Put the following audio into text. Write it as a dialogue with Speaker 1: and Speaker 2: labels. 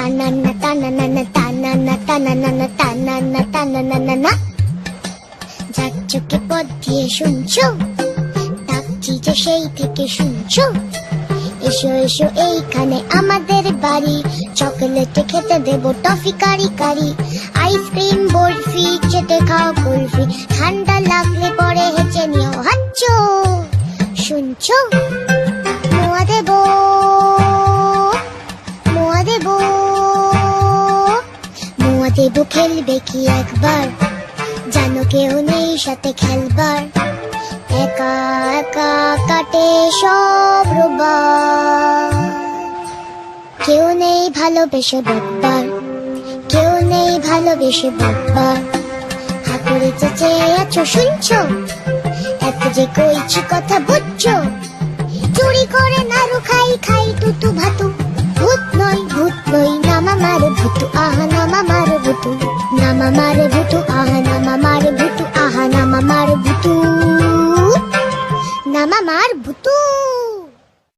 Speaker 1: তানানা তানানা তানানা তানানা তানানা তানানা। যার চোখে পথ দিয়ে শুনছো, ডাকছি যে সেই থেকে শুনছো। এসো এসো এইখানে আমাদের বাড়ি, চকলেটে খেতে দেবো টফি কারি কারি। আইসক্রিম বরফি চেটে খাও কুলফি, ঠান্ডা লাগলে পরে হেঁচে নিও হাঁচো। শুনছো, মোয়া দেবো মোয়া দেবো মোয়া দেবো। খেলবে কি একবার, জানো কেউ নেই সাথে খেলবার। একা একা কাটে সব রোববার, কেউ নেই ভালোবেসে বকবার, কেউ নেই ভালোবেসে বকবার। হাতুড়ে চেঁচে আছো শুনছো, এত যে কইছি কথা বুঝছো। চুরি করে নাড়ু খাই খাই তুতু ভাতু, ভূত নই নামা মারে ভুতু আহা নামা মারে ভুতু, নামা মারে ভুতু আহা নামা মারে ভুতু আহা নামা মারে ভুতু, নামা মার ভুতু।